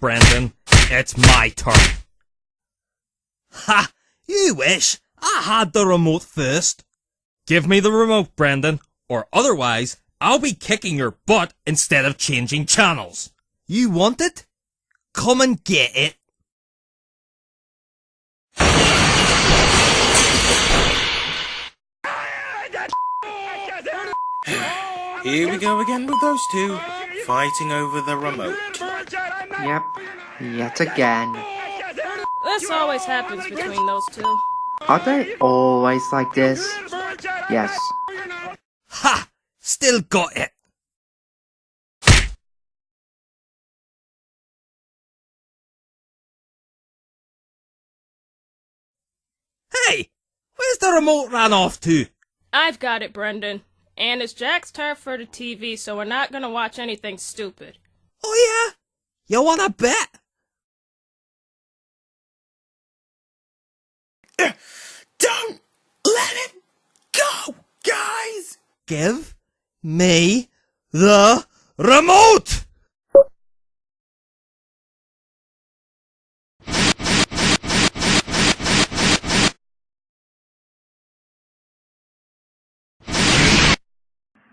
Brendan. It's my turn. Ha! You wish I had the remote first. Give me the remote, Brendan, or otherwise I'll be kicking your butt instead of changing channels. You want it? Come and get it. Here we go again with those two, fighting over the remote. Yep, yet again. This always happens between those two. Are they always like this? Yes. Ha! Still got it. Hey! Where's the remote ran off to? I've got it, Brendan. And it's Jack's turn for the TV, so we're not gonna watch anything stupid. Oh yeah? You wanna bet? Don't let it go, guys! Give me the remote!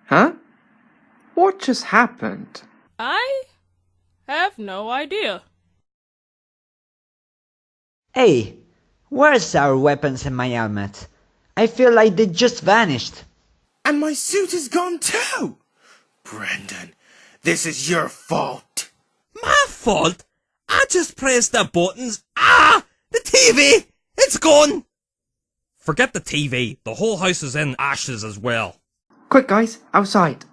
Huh? What just happened? I have no idea. Hey, where's our weapons and my helmet? I feel like they just vanished. And my suit is gone too! Brendan, this is your fault. My fault? I just pressed the buttons. Ah! The TV! It's gone! Forget the TV. The whole house is in ashes as well. Quick guys, outside.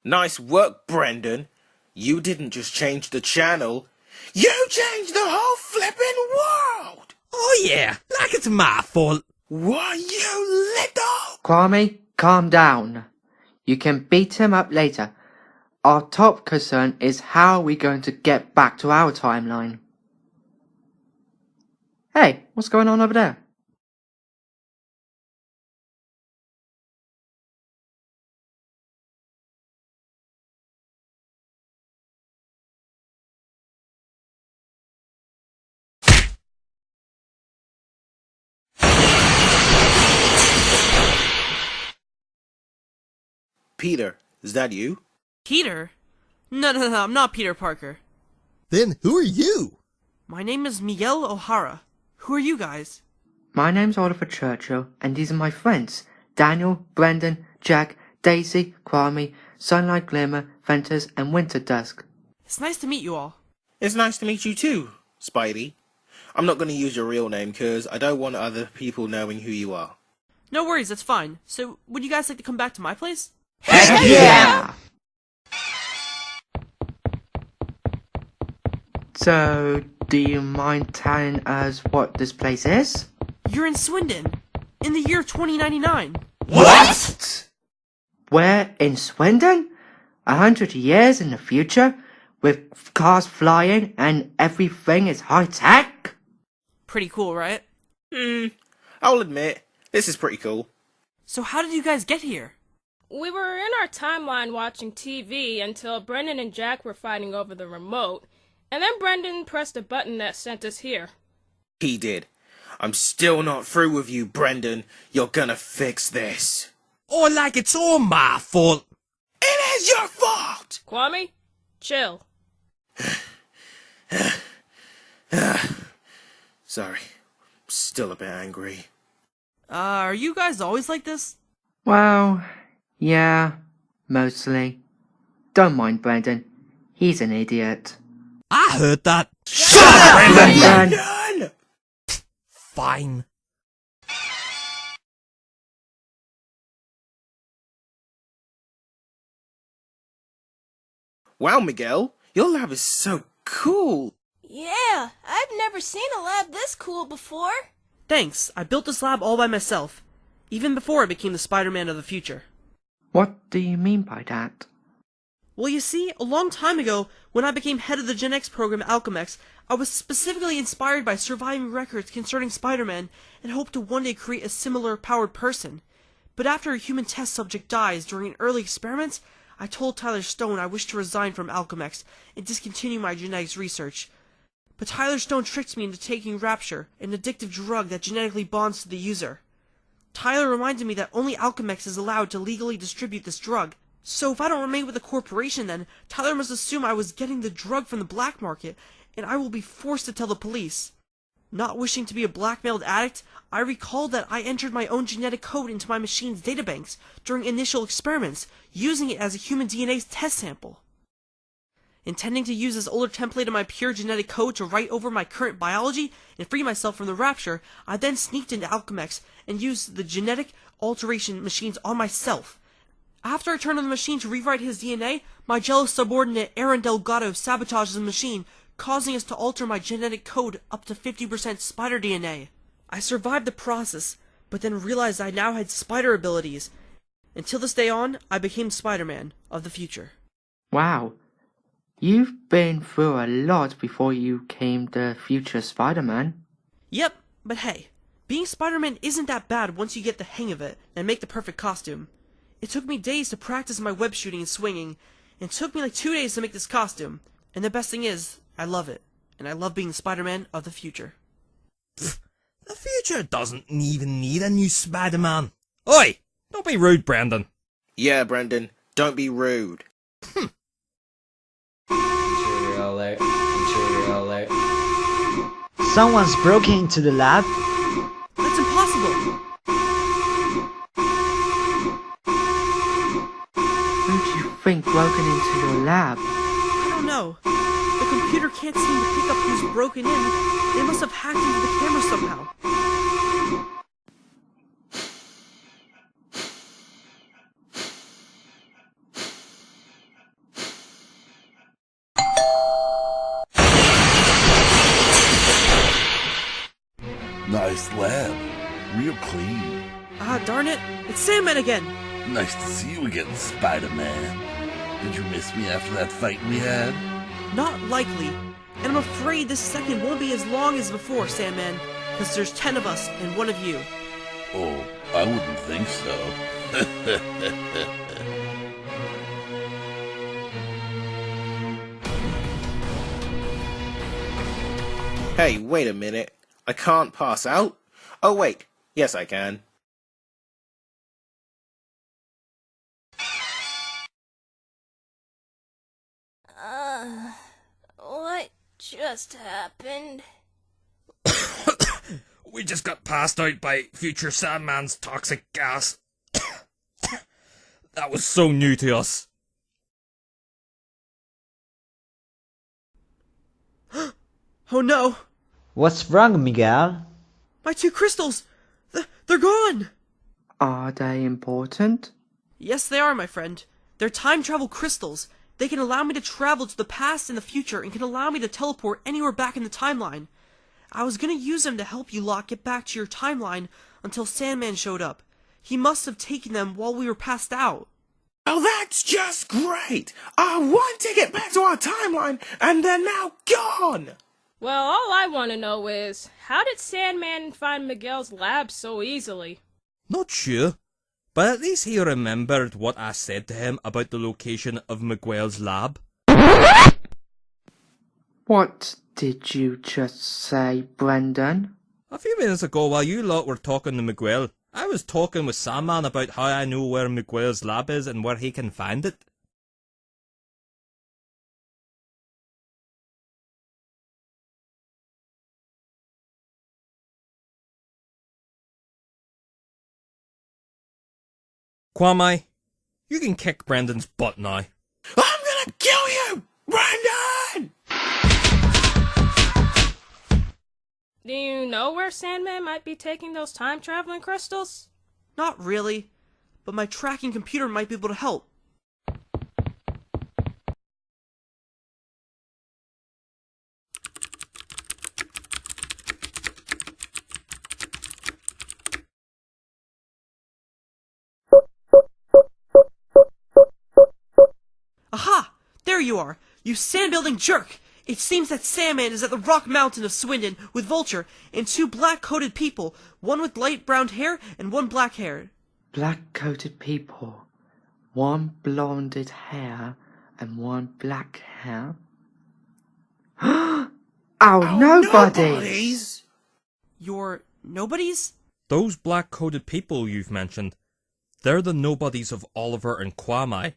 Nice work, Brendan. You didn't just change the channel. You changed the whole flippin' world! Oh yeah, like it's my fault. Why, you little... Kwame, calm down. You can beat him up later. Our top concern is how we're going to get back to our timeline. Hey, what's going on over there? Peter, is that you? Peter? No, I'm not Peter Parker. Then who are you? My name is Miguel O'Hara. Who are you guys? My name's Oliver Churchill, and these are my friends. Daniel, Brendan, Jack, Daisy, Kwame, Sunlight Glimmer, Ventus, and Winter Dusk. It's nice to meet you all. It's nice to meet you too, Spidey. I'm not going to use your real name because I don't want other people knowing who you are. No worries, that's fine. So, would you guys like to come back to my place? Heck yeah! So, do you mind telling us what this place is? You're in Swindon, in the year 2099. What? We're in Swindon? 100 years in the future? With cars flying and everything is high-tech? Pretty cool, right? I'll admit, this is pretty cool. So how did you guys get here? We were in our timeline watching TV until Brendan and Jack were fighting over the remote, and then Brendan pressed a button that sent us here. He did. I'm still not through with you, Brendan. You're gonna fix this. Oh, like it's all my fault. It is your fault! Kwame, chill. Sorry. I'm still a bit angry. Are you guys always like this? Well, yeah, mostly. Don't mind Brendan. He's an idiot. I heard that. Shut up, Brendan! Brendan! Fine. Wow, Miguel, your lab is so cool. Yeah, I've never seen a lab this cool before. Thanks, I built this lab all by myself, even before I became the Spider-Man of the future. What do you mean by that? Well, you see, a long time ago, when I became head of the genetics program at Alchemex, I was specifically inspired by surviving records concerning Spider-Man and hoped to one day create a similar powered person. But after a human test subject dies during an early experiment, I told Tyler Stone I wished to resign from Alchemex and discontinue my genetics research. But Tyler Stone tricked me into taking Rapture, an addictive drug that genetically bonds to the user. Tyler reminded me that only Alchemex is allowed to legally distribute this drug. So if I don't remain with the corporation, then Tyler must assume I was getting the drug from the black market, and I will be forced to tell the police. Not wishing to be a blackmailed addict, I recalled that I entered my own genetic code into my machine's databanks during initial experiments, using it as a human DNA test sample. Intending to use this older template of my pure genetic code to write over my current biology and free myself from the Rapture, I then sneaked into Alchemex and used the genetic alteration machines on myself. After I turned on the machine to rewrite his DNA, my jealous subordinate Aaron Delgado sabotaged the machine, causing us to alter my genetic code up to 50% spider DNA. I survived the process, but then realized I now had spider abilities. Until this day on, I became Spider-Man of the future. Wow. You've been through a lot before you became the future Spider-Man. Yep, but hey, being Spider-Man isn't that bad once you get the hang of it and make the perfect costume. It took me days to practice my web shooting and swinging, and it took me like 2 days to make this costume. And the best thing is, I love it, and I love being the Spider-Man of the future. Pfft, the future doesn't even need a new Spider-Man. Oi! Don't be rude, Brendan. Yeah, Brendan, don't be rude. Someone's broken into the lab? That's impossible! Who do you think broken into your lab? I don't know. The computer can't seem to pick up who's broken in. They must have hacked into the camera somehow. Nice lab. Real clean. Ah, darn it. It's Sandman again. Nice to see you again, Spider-Man. Did you miss me after that fight we had? Not likely. And I'm afraid this second won't be as long as before, Sandman. Because there's 10 of us and 1 of you. Oh, I wouldn't think so. Hey, wait a minute. I can't pass out? Oh wait, yes I can. What just happened? We just got passed out by future Sandman's toxic gas. That was so new to us. Oh no! What's wrong, Miguel? My 2 crystals! They're gone! Are they important? Yes, they are, my friend. They're time travel crystals. They can allow me to travel to the past and the future and can allow me to teleport anywhere back in the timeline. I was gonna use them to help you lot get back to your timeline until Sandman showed up. He must have taken them while we were passed out. Oh, that's just great! I want to get back to our timeline, and they're now gone! Well, all I want to know is, how did Sandman find Miguel's lab so easily? Not sure, but at least he remembered what I said to him about the location of Miguel's lab. What did you just say, Brendan? A few minutes ago, while you lot were talking to Miguel, I was talking with Sandman about how I know where Miguel's lab is and where he can find it. Kwame, you can kick Brendan's butt now. I'm gonna kill you! Brendan! Do you know where Sandman might be taking those time-traveling crystals? Not really, but my tracking computer might be able to help. Aha! you are! You sand-building jerk! It seems that Sandman is at the Rock Mountain of Swindon with Vulture and 2 black-coated people, one with light brown hair and one black hair. Black-coated people, one blonded hair and one black hair? Our nobodies! Your nobodies? Those black-coated people you've mentioned, they're the nobodies of Oliver and Kwame,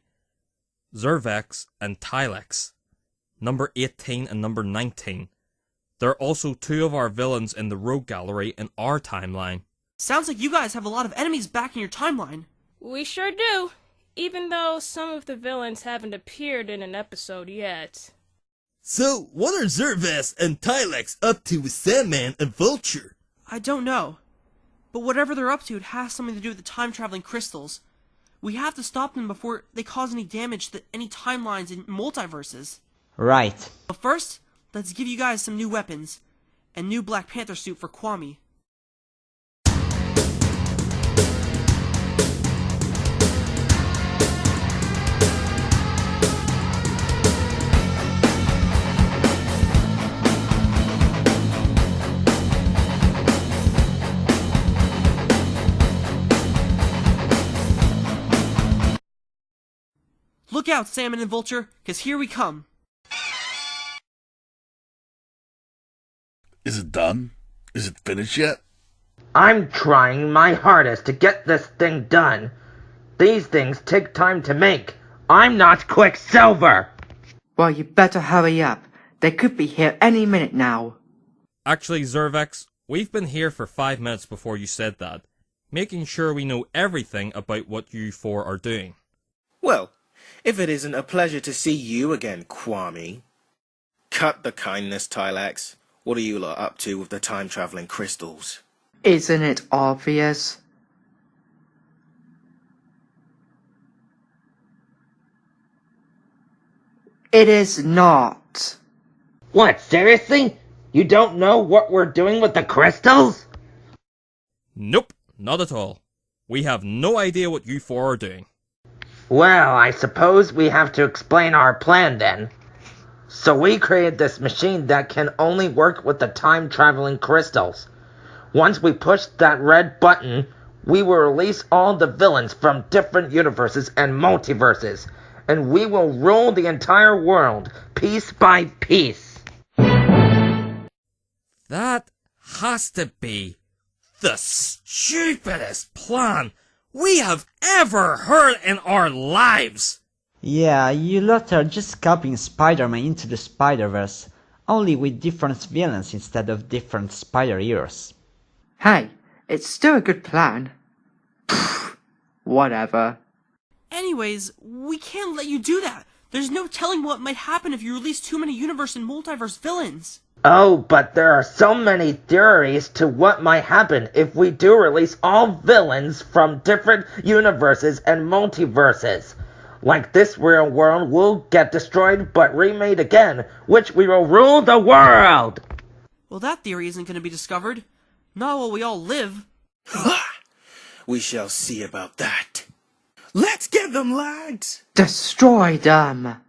Zervex and Tylex, number 18 and number 19. They're also 2 of our villains in the Rogue Gallery in our timeline. Sounds like you guys have a lot of enemies back in your timeline. We sure do, even though some of the villains haven't appeared in an episode yet. So, what are Zervex and Tylex up to with Sandman and Vulture? I don't know. But whatever they're up to, it has something to do with the time-traveling crystals. We have to stop them before they cause any damage to any timelines and multiverses. Right. But first, let's give you guys some new weapons. And new Black Panther suit for Kwame. Look out, Salmon and Vulture, 'cause here we come. Is it done? Is it finished yet? I'm trying my hardest to get this thing done. These things take time to make. I'm not Quicksilver! Well, you better hurry up. They could be here any minute now. Actually, Zervex, we've been here for 5 minutes before you said that, making sure we know everything about what you 4 are doing. Well, if it isn't a pleasure to see you again, Kwame. Cut the kindness, Tylex. What are you lot up to with the time-traveling crystals? Isn't it obvious? It is not. What, seriously? You don't know what we're doing with the crystals? Nope, not at all. We have no idea what you 4 are doing. Well, I suppose we have to explain our plan then. So we created this machine that can only work with the time-traveling crystals. Once we push that red button, we will release all the villains from different universes and multiverses, and we will rule the entire world, piece by piece. That has to be the stupidest plan we have ever heard in our lives! Yeah, you lot are just copying Spider-Man into the Spider-Verse, only with different villains instead of different spider-heroes. Hey, it's still a good plan. Pfft, whatever. Anyways, we can't let you do that. There's no telling what might happen if you release too many universe and multiverse villains. Oh, but there are so many theories to what might happen if we do release all villains from different universes and multiverses. Like this real world will get destroyed but remade again, which we will rule the world! Well, that theory isn't going to be discovered. Not while we all live. We shall see about that. Let's get them, lads! Destroy them!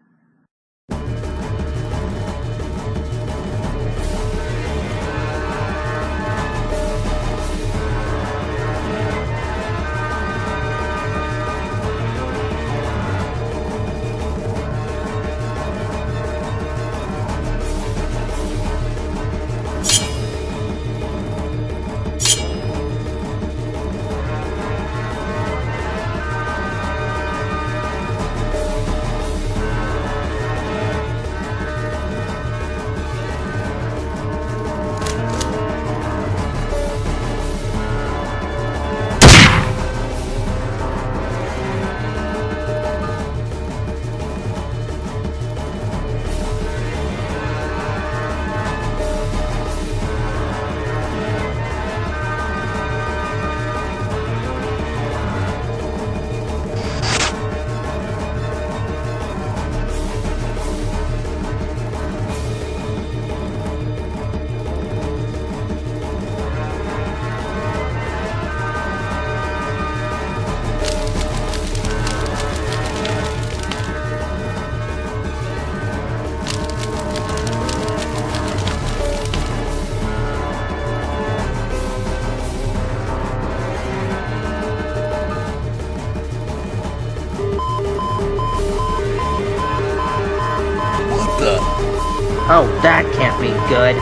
Oh, that can't be good.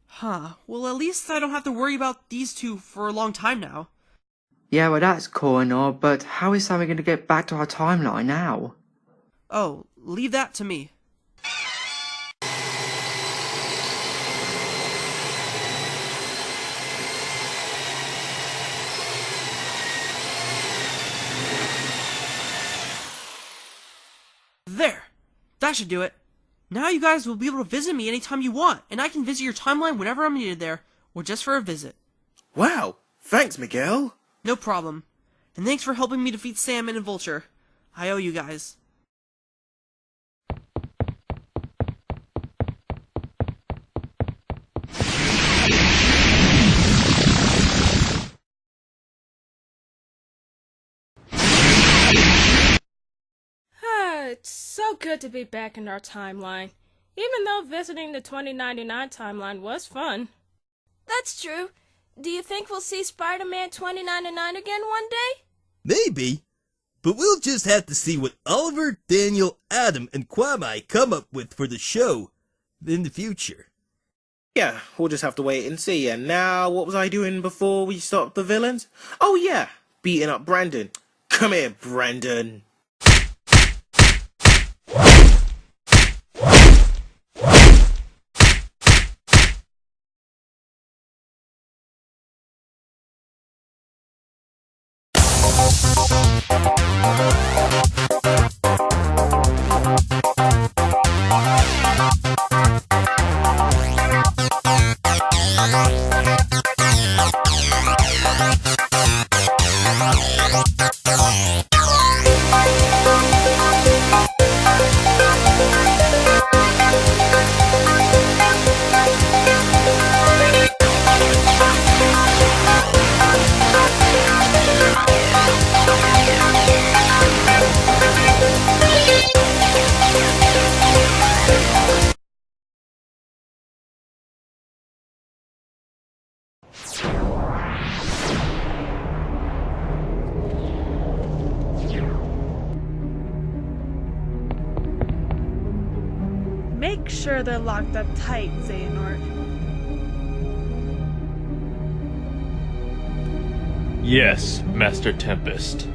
Huh. Well, at least I don't have to worry about these two for a long time now. Yeah, well that's cool and all, but how is Sammy going to get back to our timeline now? Oh, leave that to me. There! That should do it. Now you guys will be able to visit me anytime you want, and I can visit your timeline whenever I'm needed there, or just for a visit. Wow, thanks, Miguel. No problem. And thanks for helping me defeat Sandman and Vulture. I owe you guys. It's so good to be back in our timeline, even though visiting the 2099 timeline was fun. That's true. Do you think we'll see Spider-Man 2099 again one day? Maybe. But we'll just have to see what Oliver, Daniel, Adam, and Kwame come up with for the show in the future. Yeah, we'll just have to wait and see. And now, what was I doing before we stopped the villains? Oh yeah, beating up Brandon. Come here, Brandon. Make sure they're locked up tight, Xehanort. Yes, Master Tempest.